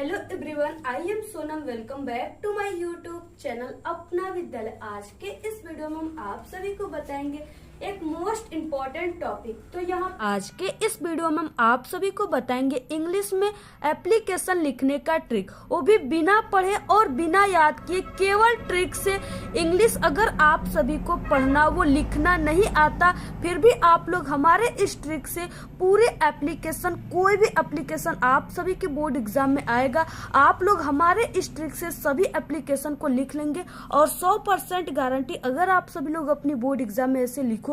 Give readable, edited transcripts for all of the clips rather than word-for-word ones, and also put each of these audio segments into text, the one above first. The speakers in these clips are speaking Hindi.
Hello everyone, I am Sonam. Welcome back to my YouTube channel Apna Vidyalaya. आज के इस वीडियो में हम आप सभी को बताएंगे एक मोस्ट इम्पोर्टेंट टॉपिक। तो यहाँ आज के इस वीडियो में हम आप सभी को बताएंगे इंग्लिश में एप्लीकेशन लिखने का ट्रिक, वो भी बिना पढ़े और बिना याद किए, केवल ट्रिक से इंग्लिश। अगर आप सभी को पढ़ना वो लिखना नहीं आता, फिर भी आप लोग हमारे इस ट्रिक से पूरे एप्लीकेशन, कोई भी एप्लीकेशन आप सभी के बोर्ड एग्जाम में आएगा, आप लोग हमारे इस ट्रिक से सभी एप्लीकेशन को लिख लेंगे। और 100% गारंटी, अगर आप सभी लोग अपनी बोर्ड एग्जाम में ऐसे लिखोगे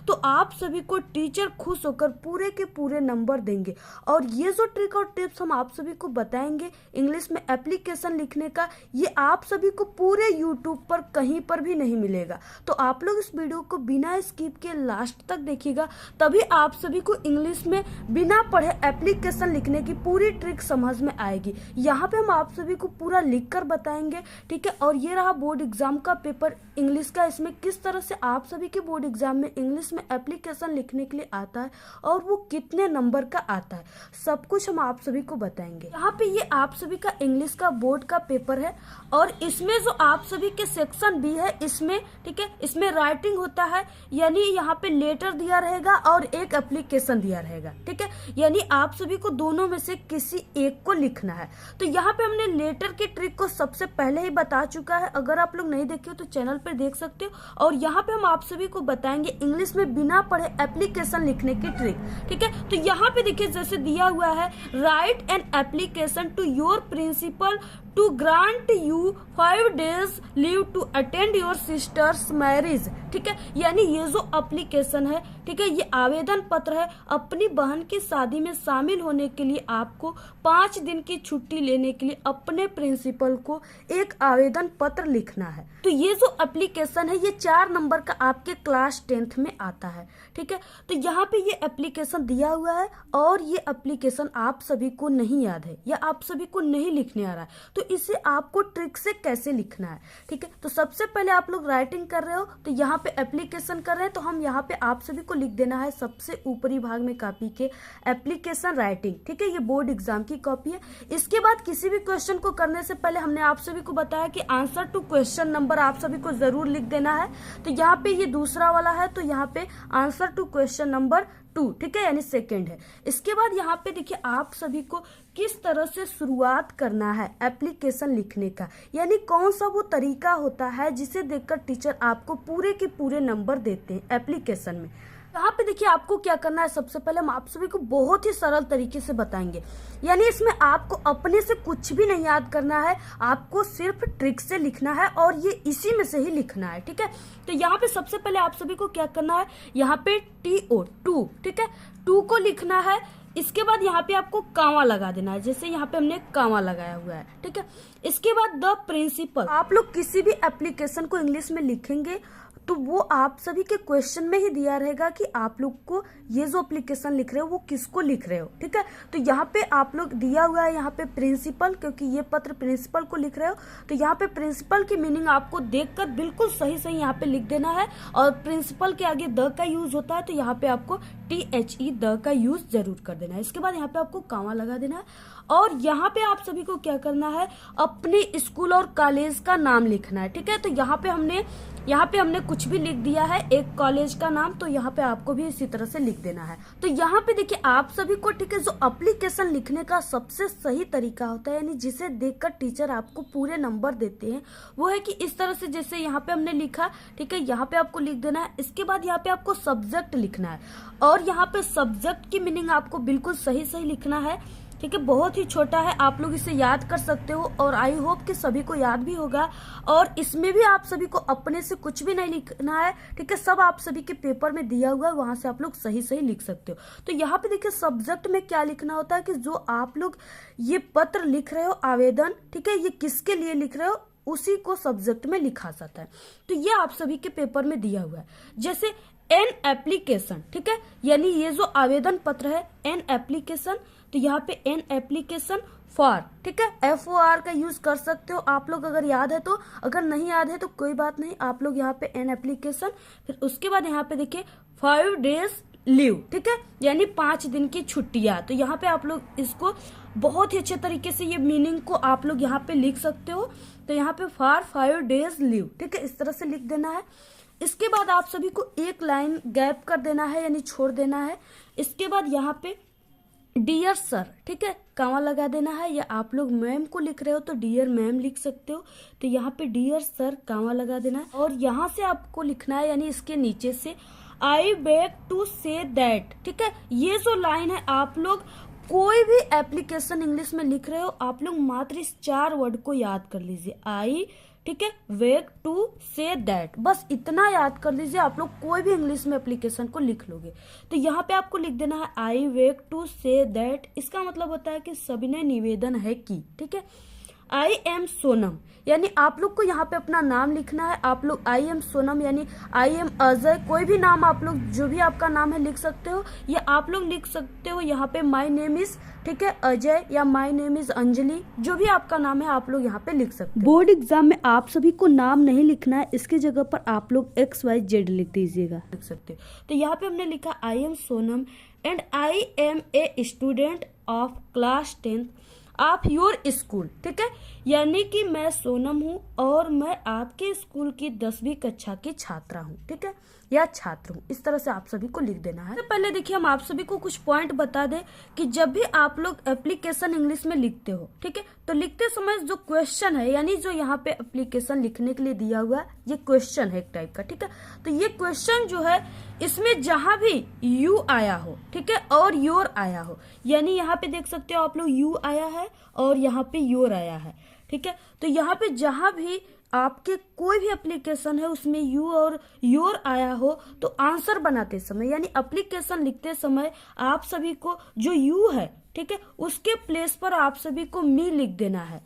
तो आप सभी को टीचर खुश होकर पूरे के पूरे नंबर देंगे। और ये जो ट्रिक और टिप्स हम आप सभी को बताएंगे इंग्लिश में एप्लीकेशन लिखने का, ये आप सभी को पूरे यूट्यूब पर कहीं पर भी नहीं मिलेगा। तो आप लोग इस वीडियो को बिना स्किप के लास्ट तक देखिएगा, तभी आप सभी को इंग्लिश में बिना पढ़े एप्लीकेशन लिखने की पूरी ट्रिक समझ में आएगी। यहाँ पे हम आप सभी को पूरा लिख कर बताएंगे, ठीक है। और ये रहा बोर्ड एग्जाम का पेपर इंग्लिश का। इसमें किस तरह से आप सभी के बोर्ड एग्जाम में इंग्लिश में एप्लीकेशन लिखने के लिए आता है और वो कितने नंबर का आता है, सब कुछ हम आप सभी को बताएंगे। यहाँ पे ये आप सभी का इंग्लिश का बोर्ड का पेपर है और इसमें जो आप सभी के सेक्शन बी है, इसमें, ठीक है, इसमें राइटिंग होता है, यानी यहाँ पे लेटर दिया रहेगा और एक एप्लीकेशन दिया रहेगा, ठीक है। यानी आप सभी को दोनों में से किसी एक को लिखना है। तो यहाँ पे हमने लेटर की ट्रिक को सबसे पहले ही बता चुका है, अगर आप लोग नहीं देखे हो तो चैनल पे देख सकते हो। और यहाँ पे हम आप सभी को बताएंगे इंग्लिश में बिना पढ़े एप्लीकेशन लिखने की ट्रिक, ठीक है। तो यहाँ पे देखिए जैसे दिया हुआ है, write an application to your principal to grant you 5 days leave to attend your sister's marriage, ठीक है। यानी ये जो एप्लीकेशन है, ठीक है, ये आवेदन पत्र है, अपनी बहन की शादी में शामिल होने के लिए आपको 5 दिन की छुट्टी लेने के लिए अपने प्रिंसिपल को एक आवेदन पत्र लिखना है। तो ये जो एप्लीकेशन है ये 4 नंबर का आपके क्लास 10th में आता है, ठीक है। तो यहाँ पे ये एप्लीकेशन दिया हुआ है और ये एप्लीकेशन आप सभी को नहीं याद है या आप सभी को नहीं लिखने आ रहा है, तो इसे आपको ट्रिक से कैसे लिखना है, ठीक है। तो सबसे पहले आप लोग राइटिंग कर रहे हो तो यहाँ पे एप्लीकेशन कर रहे हैं, तो हम यहाँ पे आप सभी को लिख देना है सबसे ऊपरी भाग में कॉपी के एप्लीकेशन राइटिंग, ठीक है। ये बोर्ड एग्जाम की कॉपी है। इसके बाद किसी भी क्वेश्चन को करने से पहले हमने आप सभी को बताया कि आंसर टू क्वेश्चन नंबर आप सभी को जरूर लिख देना है। तो यहाँ पे ये दूसरा वाला है, तो यहाँ पे आंसर टू क्वेश्चन नंबर 2, ठीक है, यानी सेकंड है। इसके बाद यहाँ पे देखिए आप सभी को किस तरह से शुरुआत करना है एप्लीकेशन लिखने का, यानी कौन सा वो तरीका होता है जिसे देखकर टीचर आपको पूरे के पूरे नंबर देते हैं एप्लीकेशन में। यहाँ पे देखिए आपको क्या करना है, सबसे पहले हम आप सभी को बहुत ही सरल तरीके से बताएंगे, यानी इसमें आपको अपने से कुछ भी नहीं याद करना है, आपको सिर्फ ट्रिक से लिखना है और ये इसी में से ही लिखना है, ठीक है। तो यहाँ पे सबसे पहले आप सभी को क्या करना है, यहाँ पे TO 2, ठीक है, 2 को लिखना है। इसके बाद यहाँ पे आपको कामा लगा देना है, जैसे यहाँ पे हमने कामा लगाया हुआ है, ठीक है। इसके बाद द प्रिंसिपल, आप लोग किसी भी एप्लीकेशन को इंग्लिश में लिखेंगे तो वो आप सभी के क्वेश्चन में ही दिया रहेगा कि आप लोग को ये जो एप्लीकेशन लिख रहे हो वो किसको लिख रहे हो, ठीक है। तो यहाँ पे आप लोग दिया हुआ है यहाँ पे प्रिंसिपल, क्योंकि ये पत्र प्रिंसिपल को लिख रहे हो, तो यहाँ पे प्रिंसिपल की मीनिंग आपको देखकर बिल्कुल सही सही यहाँ पे लिख देना है। और प्रिंसिपल के आगे द का यूज होता है, तो यहाँ पे आपको THE द का यूज जरूर कर देना है। इसके बाद यहाँ पे आपको कामा लगा देना है और यहाँ पे आप सभी को क्या करना है, अपने स्कूल और कॉलेज का नाम लिखना है, ठीक है। तो यहाँ पे हमने कुछ भी लिख दिया है, एक कॉलेज का नाम, तो यहाँ पे आपको भी इसी तरह से लिख देना है। तो यहाँ पे देखिए आप सभी को, ठीक है, जो एप्लीकेशन लिखने का सबसे सही तरीका होता है, यानी जिसे देखकर टीचर आपको पूरे नंबर देते हैं, वो है कि इस तरह से, जैसे यहाँ पे हमने लिखा, ठीक है, यहाँ पे आपको लिख देना है। इसके बाद यहाँ पे आपको सब्जेक्ट लिखना है और यहाँ पे सब्जेक्ट की मीनिंग आपको बिल्कुल सही सही लिखना है, ठीक है। बहुत ही छोटा है, आप लोग इसे याद कर सकते हो और आई होप कि सभी को याद भी होगा। और इसमें भी आप सभी को अपने से कुछ भी नहीं लिखना है, ठीक है, सब आप सभी के पेपर में दिया हुआ है, वहां से आप लोग सही सही लिख सकते हो। तो यहाँ पे देखिए सब्जेक्ट में क्या लिखना होता है कि जो आप लोग ये पत्र लिख रहे हो, आवेदन, ठीक है, ये किसके लिए लिख रहे हो, उसी को सब्जेक्ट में लिखा जाता है। तो ये आप सभी के पेपर में दिया हुआ है, जैसे एन एप्लीकेशन, ठीक है, यानी ये जो आवेदन पत्र है एन एप्लीकेशन, तो यहाँ पे एन एप्लीकेशन फॉर, ठीक है, FOR का यूज कर सकते हो आप लोग अगर याद है तो, अगर नहीं याद है तो कोई बात नहीं, आप लोग यहाँ पे एन एप्लीकेशन, फिर उसके बाद यहाँ पे देखिए 5 days लीव, ठीक है, यानी 5 दिन की छुट्टियां। तो यहाँ पे आप लोग इसको बहुत ही अच्छे तरीके से ये मीनिंग को आप लोग यहाँ पे लिख सकते हो। तो यहाँ पे फॉर 5 days लीव, ठीक है, इस तरह से लिख देना है। इसके बाद आप सभी को एक लाइन गैप कर देना है, यानी छोड़ देना है। इसके बाद यहाँ पे डियर सर, ठीक है, कॉमा लगा देना है, या आप लोग मैम को लिख रहे हो तो डियर मैम लिख सकते हो। तो यहाँ पे डियर सर कॉमा लगा देना है, और यहाँ से आपको लिखना है, यानी इसके नीचे से I beg to say that, ठीक है। ये जो लाइन है, आप लोग कोई भी एप्लीकेशन इंग्लिश में लिख रहे हो, आप लोग मात्र इस 4 वर्ड को याद कर लीजिए, आई, ठीक है, वेग टू से दैट, बस इतना याद कर लीजिए। आप लोग कोई भी इंग्लिश में एप्लीकेशन को लिख लोगे तो यहाँ पे आपको लिख देना है आई वेग टू से दैट। इसका मतलब होता है कि सविनय निवेदन है कि, ठीक है, आई एम सोनम, यानी आप लोग को यहाँ पे अपना नाम लिखना है। आप लोग आई एम सोनम यानी आई एम अजय, कोई भी नाम आप लोग जो भी आपका नाम है लिख सकते हो, या आप लोग लिख सकते हो यहाँ पे माई नेम इज, ठीक है, अजय, या माई नेम इज अंजलि, जो भी आपका नाम है आप लोग यहाँ पे लिख सकते हो। बोर्ड एग्जाम में आप सभी को नाम नहीं लिखना है, इसकी जगह पर आप लोग XYZ लिख दीजिएगा, लिख सकते हो। तो यहाँ पे हमने लिखा I am Sonam and I am a student of class 10 of your school, ठीक है, यानी कि मैं सोनम हूँ और मैं आपके स्कूल की 10वीं कक्षा की छात्रा हूँ, ठीक है, या छात्र हूँ। इस तरह से आप सभी को लिख देना है। तो पहले देखिए हम आप सभी को कुछ पॉइंट बता दें कि जब भी आप लोग एप्लीकेशन इंग्लिश में लिखते हो, ठीक है, तो लिखते समय जो क्वेश्चन है, यानी जो यहाँ पे एप्लीकेशन लिखने के लिए दिया हुआ है, ये क्वेश्चन है एक टाइप का, ठीक है। तो ये क्वेश्चन जो है, इसमें जहां भी यू आया हो, ठीक है, और योर आया हो, यानी यहाँ पे देख सकते हो आप लोग यू आया है और यहाँ पे योर आया है, ठीक है। तो यहाँ पे जहां भी आपके कोई भी एप्लीकेशन है उसमें यू और योर आया हो, तो आंसर बनाते समय यानी एप्लीकेशन लिखते समय आप सभी को जो यू है, ठीक है, उसके प्लेस पर आप सभी को मी लिख देना है।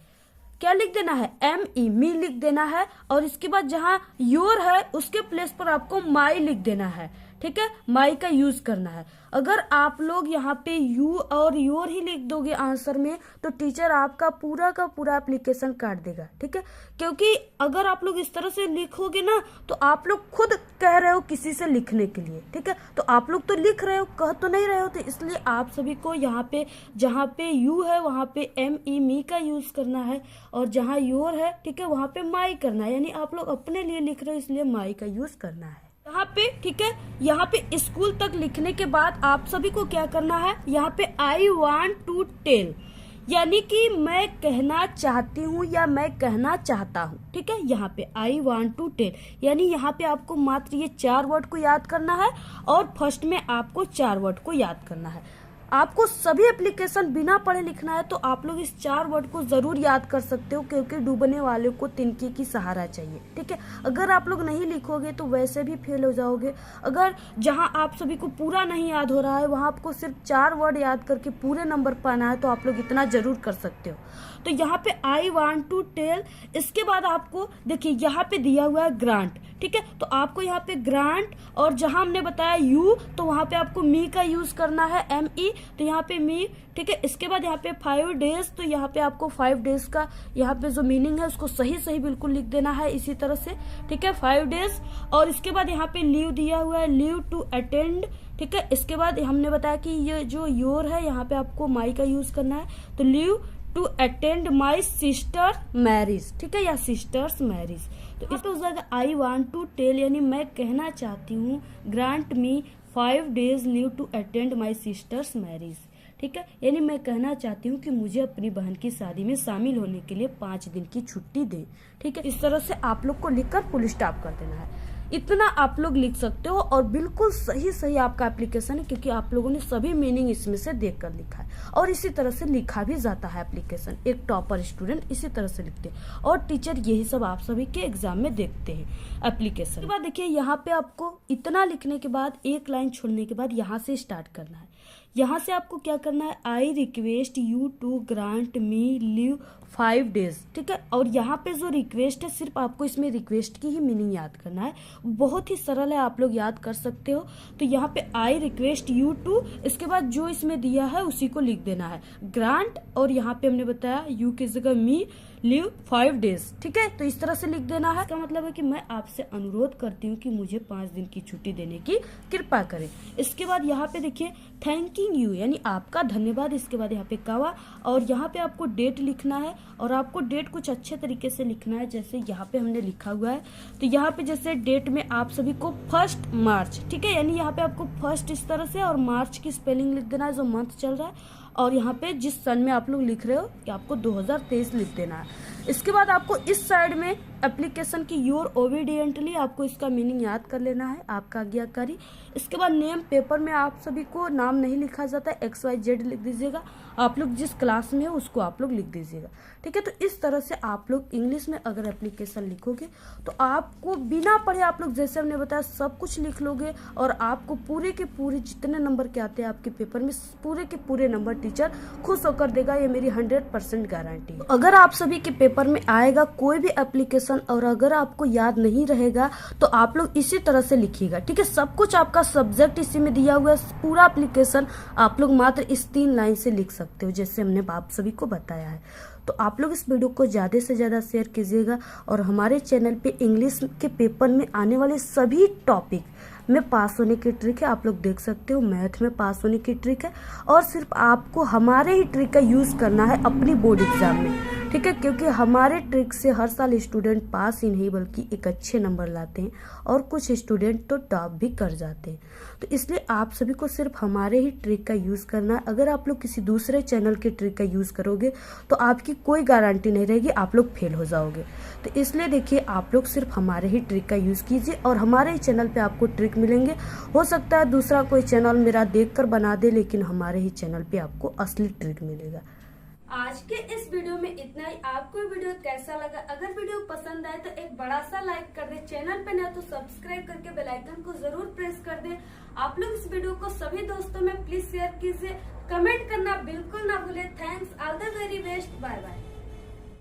क्या लिख देना है? ME, मी लिख देना है। और इसके बाद जहां योर है उसके प्लेस पर आपको माई लिख देना है, ठीक है, माई का यूज करना है। अगर आप लोग यहाँ पे यू और योर ही लिख दोगे आंसर में तो टीचर आपका पूरा का पूरा एप्लीकेशन काट देगा, ठीक है, क्योंकि अगर आप लोग इस तरह से लिखोगे ना तो आप लोग खुद कह रहे हो किसी से लिखने के लिए, ठीक है, तो आप लोग तो लिख रहे हो, कह तो नहीं रहे हो, तो इसलिए आप सभी को यहाँ पे जहाँ पे यू है वहाँ पे ME, मी का यूज करना है, और जहाँ योर है, ठीक है, वहाँ पे माई करना है, यानी आप लोग अपने लिए लिख रहे हो इसलिए माई का यूज करना है यहाँ पे, ठीक है। यहाँ पे स्कूल तक लिखने के बाद आप सभी को क्या करना है, यहाँ पे आई वांट टू टेल, यानी कि मैं कहना चाहती हूँ या मैं कहना चाहता हूँ, ठीक है, यहाँ पे आई वांट टू टेल, यानी यहाँ पे आपको मात्र ये 4 वर्ड को याद करना है, और फर्स्ट में आपको 4 वर्ड को याद करना है। आपको सभी एप्लीकेशन बिना पढ़े लिखना है तो आप लोग इस 4 वर्ड को जरूर याद कर सकते हो, क्योंकि डूबने वाले को तिनके की सहारा चाहिए, ठीक है। अगर आप लोग नहीं लिखोगे तो वैसे भी फेल हो जाओगे। अगर जहां आप सभी को पूरा नहीं याद हो रहा है वहां आपको सिर्फ 4 वर्ड याद करके पूरे नंबर पाना है, तो आप लोग इतना जरूर कर सकते हो। तो यहाँ पे आई वांट टू टेल, इसके बाद आपको देखिए यहाँ पे दिया हुआ है ग्रांट, ठीक है, तो आपको यहाँ पे ग्रांट, और जहां हमने बताया यू तो वहां पे आपको मी का यूज करना है, ME, तो यहाँ पे मी, ठीक है। इसके बाद यहाँ पे 5 days, तो यहाँ पे आपको 5 days का यहाँ पे जो मीनिंग है उसको सही सही बिल्कुल लिख देना है इसी तरह से, ठीक है, 5 days। और इसके बाद यहाँ पे लीव दिया हुआ है, लीव टू अटेंड, ठीक है। इसके बाद हमने बताया कि ये जो योर है यहाँ पे आपको माई का यूज करना है, तो leave to attend my sister marriage, ठीक है, या सिस्टर्स मैरिज। तो इस पर आई वांट टू टेल, यानी मैं कहना चाहती हूँ, grant me 5 days leave to attend my sister's marriage, ठीक है, यानी मैं कहना चाहती हूँ कि मुझे अपनी बहन की शादी में शामिल होने के लिए 5 दिन की छुट्टी दे, ठीक है। इस तरह से आप लोग को लिखकर फुल स्टॉप कर देना है। इतना आप लोग लिख सकते हो और बिल्कुल सही सही आपका एप्लीकेशन है, क्योंकि आप लोगों ने सभी मीनिंग इसमें से देखकर लिखा है, और इसी तरह से लिखा भी जाता है एप्लीकेशन। एक टॉपर स्टूडेंट इसी तरह से लिखते हैं, और टीचर यही सब आप सभी के एग्जाम में देखते हैं एप्लीकेशन। के बाद देखिए यहाँ पे आपको इतना लिखने के बाद एक लाइन छोड़ने के बाद यहाँ से स्टार्ट करना है। यहाँ से आपको क्या करना है, I request you to grant me leave 5 days, ठीक है। और यहाँ पे जो रिक्वेस्ट है, सिर्फ आपको इसमें रिक्वेस्ट की ही मीनिंग याद करना है, बहुत ही सरल है, आप लोग याद कर सकते हो। तो यहाँ पे आई रिक्वेस्ट यू टू, इसके बाद जो इसमें दिया है उसी को लिख देना है, ग्रांट, और यहाँ पे हमने बताया यू की जगह मी लीव 5 डेज, ठीक है। तो इस तरह से लिख देना है। इसका मतलब है कि मैं आपसे अनुरोध करती हूँ कि मुझे 5 दिन की छुट्टी देने की कृपा करें। इसके बाद यहाँ पे देखिए थैंकिंग यू, यानी आपका धन्यवाद, इसके बाद यहाँ पे कवा, और यहाँ पे आपको डेट लिखना है, और आपको डेट कुछ अच्छे तरीके से लिखना है, जैसे यहाँ पे हमने लिखा हुआ है। तो यहाँ पे जैसे डेट में आप सभी को 1 मार्च, ठीक है, यानी यहाँ पे आपको फर्स्ट इस तरह से और मार्च की स्पेलिंग लिख देना है जो मंथ चल रहा है, और यहाँ पे जिस सन में आप लोग लिख रहे हो कि आपको 2023 लिख देना है। इसके बाद आपको इस साइड में एप्लीकेशन की योर ओबीडियंटली, आपको इसका मीनिंग याद कर लेना है, आपका आज्ञाकारी। इसके बाद नेम, पेपर में आप सभी को नाम नहीं लिखा जाता, XYZ लिख दीजिएगा, आप लोग जिस क्लास में हो उसको आप लोग लिख दीजिएगा, ठीक है। तो इस तरह से आप लोग इंग्लिश में अगर एप्लीकेशन लिखोगे तो आपको बिना पढ़े आप लोग, जैसे हमने बताया, सब कुछ लिख लोगे, और आपको पूरे के पूरे जितने नंबर के आते हैं आपके पेपर में, पूरे के पूरे नंबर टीचर खुश होकर देगा, ये मेरी 100% गारंटी है। अगर आप सभी के पेपर में आएगा कोई भी एप्लीकेशन और अगर आपको याद नहीं रहेगा तो आप लोग इसी तरह से लिखिएगा, ठीक है। सब कुछ आपका सब्जेक्ट इसी में दिया हुआ है, पूरा एप्लीकेशन आप लोग मात्र इस 3 लाइन से लिख सकते हो, जैसे हमने आप सभी को बताया है। तो आप लोग इस वीडियो को ज़्यादा से ज़्यादा शेयर कीजिएगा, और हमारे चैनल पे इंग्लिश के पेपर में आने वाले सभी टॉपिक में पास होने की ट्रिक है, आप लोग देख सकते हो, मैथ में पास होने की ट्रिक है, और सिर्फ आपको हमारे ही ट्रिक का यूज़ करना है अपनी बोर्ड एग्जाम में, ठीक है। क्योंकि हमारे ट्रिक से हर साल स्टूडेंट पास ही नहीं बल्कि एक अच्छे नंबर लाते हैं, और कुछ स्टूडेंट तो टॉप भी कर जाते हैं। तो इसलिए आप सभी को सिर्फ हमारे ही ट्रिक का यूज़ करना है। अगर आप लोग किसी दूसरे चैनल के ट्रिक का यूज़ करोगे तो आपकी कोई गारंटी नहीं रहेगी, आप लोग फेल हो जाओगे। तो इसलिए देखिए, आप लोग सिर्फ हमारे ही ट्रिक का यूज़ कीजिए, और हमारे ही चैनल पे आपको ट्रिक मिलेंगे। हो सकता है दूसरा कोई चैनल मेरा देखकर बना दे, लेकिन हमारे ही चैनल पे आपको असली ट्रिक मिलेगा। आज के इस वीडियो में इतना ही। आपको वीडियो कैसा लगा? अगर वीडियो पसंद आए तो एक बड़ा सा लाइक कर दे, चैनल पे ना तो सब्सक्राइब करके बेल आइकन को जरूर प्रेस कर दे। आप लोग इस वीडियो को सभी दोस्तों में प्लीज शेयर कीजिए, कमेंट करना बिल्कुल ना भूले। Thanks, all the very best, bye bye.